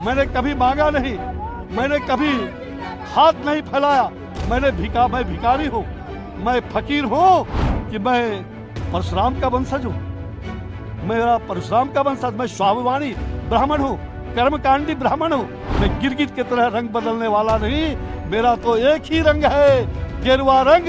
मैंने कभी मांगा नहीं, मैंने कभी हाथ नहीं फैलाया। मैं भिखारी हूँ, मैं फकीर हूँ कि मैं परशुराम का वंशज हूँ। मेरा परशुराम का वंशज, मैं स्वाभिमानी ब्राह्मण हूँ, कर्मकांडी ब्राह्मण हूँ। मैं गिरगिट की तरह रंग बदलने वाला नहीं, मेरा तो एक ही रंग है, गेरुआ रंग।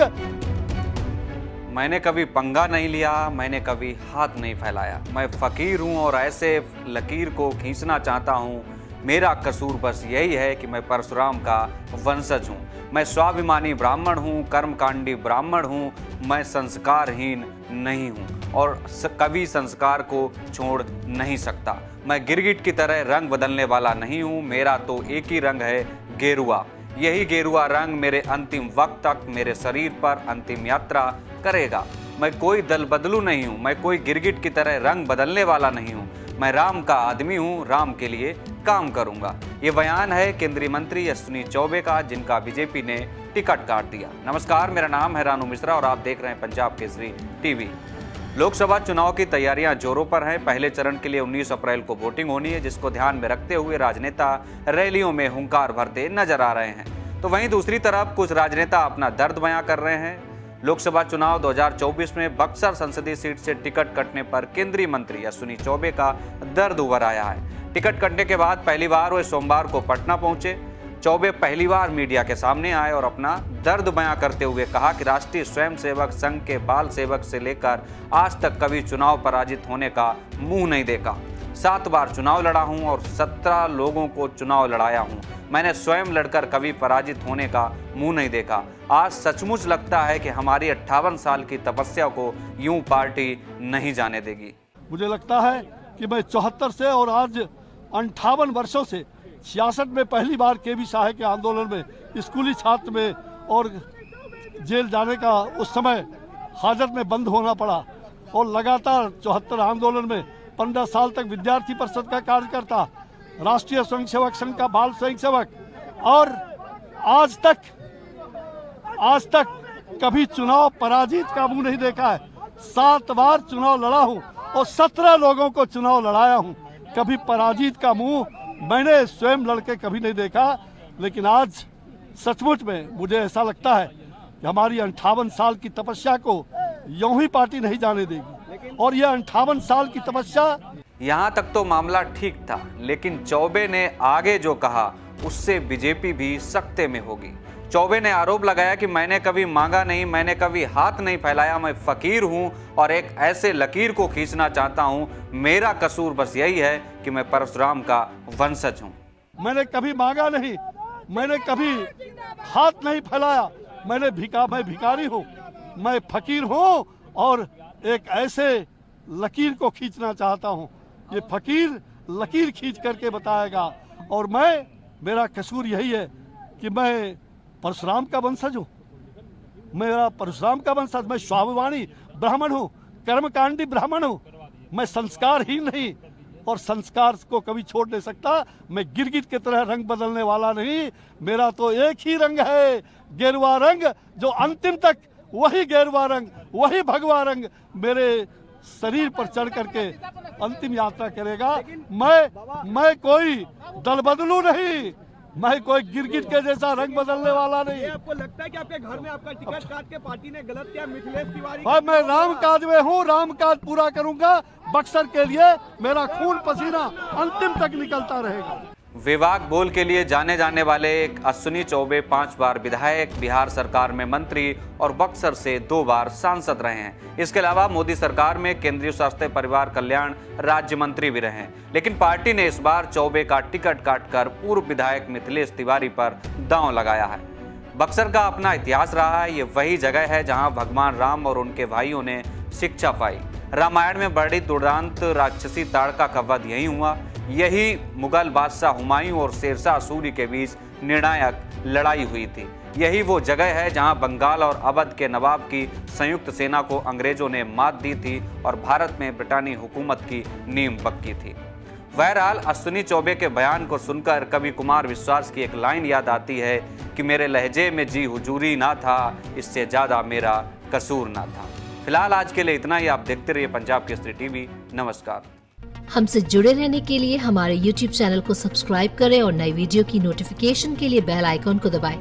मैंने कभी पंगा नहीं लिया, मैंने कभी हाथ नहीं फैलाया। मैं फकीर हूँ और ऐसे लकीर को खींचना चाहता हूँ। मेरा कसूर बस यही है कि मैं परशुराम का वंशज हूँ। मैं स्वाभिमानी ब्राह्मण हूँ, कर्मकांडी ब्राह्मण हूँ। मैं संस्कारहीन नहीं हूँ और कभी संस्कार को छोड़ नहीं सकता। मैं गिरगिट की तरह रंग बदलने वाला नहीं हूँ। मेरा तो एक ही रंग है, गेरुआ। यही गेरुआ रंग मेरे अंतिम वक्त तक मेरे शरीर पर अंतिम यात्रा करेगा। मैं कोई दल बदलू नहीं हूँ, मैं कोई गिरगिट की तरह रंग बदलने वाला नहीं हूँ। मैं राम का आदमी हूँ, राम के लिए काम करूंगा। ये बयान है केंद्रीय मंत्री अश्विनी चौबे का, जिनका बीजेपी ने टिकट काट दिया। नमस्कार, मेरा नाम है रानू मिश्रा और आप देख रहे हैं पंजाब केसरी टीवी। लोकसभा चुनाव की तैयारियां जोरों पर हैं। पहले चरण के लिए 19 अप्रैल को वोटिंग होनी है, जिसको ध्यान में रखते हुए राजनेता रैलियों में हुंकार भरते नजर आ रहे हैं। तो वहीं दूसरी तरफ कुछ राजनेता अपना दर्द बयां कर रहे हैं। लोकसभा चुनाव 2024 में बक्सर संसदीय सीट से टिकट कटने पर केंद्रीय मंत्री अश्विनी चौबे का दर्द उभर आया है। टिकट कटने के बाद पहली बार वे सोमवार को पटना पहुंचे। चौबे पहली बार मीडिया के सामने आए और अपना दर्द बयां करते हुए कहा कि राष्ट्रीय स्वयंसेवक संघ के बाल सेवक से लेकर आज तक कभी चुनाव पराजित होने का मुंह नहीं देखा। 7 बार चुनाव लड़ा हूं और 17 लोगों को चुनाव लड़ाया हूं। मैंने स्वयं लड़कर कभी पराजित होने का मुंह नहीं देखा। आज सचमुच लगता है कि हमारी 58 साल की तपस्या को यूं पार्टी नहीं जाने देगी। मुझे लगता है कि मैं 74 से और आज 58 वर्षों से 66 में पहली बार केबी साहे के आंदोलन में स्कूली छात्र में और जेल जाने का उस समय हाजत में बंद होना पड़ा और लगातार 74 आंदोलन में 15 साल तक विद्यार्थी परिषद का कार्यकर्ता, राष्ट्रीय स्वयंसेवक संघ का बाल स्वयंसेवक और आज तक कभी चुनाव पराजित का मुंह नहीं देखा है। 7 बार चुनाव लड़ा हूं और 17 लोगों को चुनाव लड़ाया हूं। कभी पराजित का मुंह मैंने स्वयं लड़के कभी नहीं देखा। लेकिन आज सचमुच में मुझे ऐसा लगता है कि हमारी 58 साल की तपस्या को यूं ही पार्टी नहीं जाने देगी। और यह 58 साल की तपस्या, यहाँ तक तो मामला ठीक था, लेकिन चौबे ने आगे जो कहा उससे बीजेपी भी सख्ते में होगी। चौबे ने आरोप लगाया कि मैंने कभी मांगा नहीं, मैंने कभी हाथ नहीं फैलाया। मैं फकीर हूं और एक ऐसे लकीर को खींचना चाहता हूं। मेरा कसूर बस यही है कि मैं परशुराम का वंशज हूं। मैंने कभी मांगा नहीं, मैंने कभी हाथ नहीं फैलाया। मैं भिखारी हूँ, मैं फकीर हूँ और एक ऐसे लकीर को खींचना चाहता हूँ। ये फकीर लकीर खींच करके बताएगा और मेरा कसूर यही है कि मैं परशुराम का वंशज हूँ। मेरा परशुराम का वंशज, मैं स्वाभिमानी ब्राह्मण हूँ, कर्मकांडी ब्राह्मण हूँ। मैं संस्कारहीन नहीं और संस्कार को कभी छोड़ नहीं सकता। मैं गिरगिट की तरह रंग बदलने वाला नहीं, मेरा तो एक ही रंग है, गेरुआ रंग। जो अंतिम तक वही गेरुआ रंग, वही भगवा रंग मेरे शरीर पर चढ़ करके अंतिम यात्रा करेगा। मैं कोई दल बदलू नहीं, मैं कोई गिरगिट के जैसा रंग बदलने वाला नहीं। आपको लगता है कि आपके घर में आपका टिकट काट के पार्टी ने गलत किया? मिथिलेश तिवारी, मैं राम काज में हूँ, राम काज पूरा करूंगा। बक्सर के लिए मेरा खून पसीना अंतिम तक निकलता रहेगा। विभाग बोल के लिए जाने जाने वाले एक अश्विनी चौबे 5 बार विधायक, बिहार सरकार में मंत्री और बक्सर से 2 बार सांसद रहे हैं। इसके अलावा मोदी सरकार में केंद्रीय स्वास्थ्य परिवार कल्याण राज्य मंत्री भी रहे हैं। लेकिन पार्टी ने इस बार चौबे का टिकट काटकर पूर्व विधायक मिथिलेश तिवारी पर दांव लगाया है। बक्सर का अपना इतिहास रहा है। ये वही जगह है जहाँ भगवान राम और उनके भाइयों ने शिक्षा पाई। रामायण में बड़ी दुर्दांत राक्षसी ताड़का का वध यही हुआ। यही मुगल बादशाह हुमायूं और शेरशाह सूरी के बीच निर्णायक लड़ाई हुई थी। यही वो जगह है जहां बंगाल और अवध के नवाब की संयुक्त सेना को अंग्रेजों ने मात दी थी और भारत में ब्रिटानी हुकूमत की नींव पक्की थी। बहरहाल अश्विनी चौबे के बयान को सुनकर कवि कुमार विश्वास की एक लाइन याद आती है कि मेरे लहजे में जी हुजूरी ना था, इससे ज्यादा मेरा कसूर ना था। फिलहाल आज के लिए इतना ही। आप देखते रहिए पंजाब केसरी टीवी। नमस्कार। हमसे जुड़े रहने के लिए हमारे YouTube चैनल को सब्सक्राइब करें और नई वीडियो की नोटिफिकेशन के लिए बेल आइकॉन को दबाएं।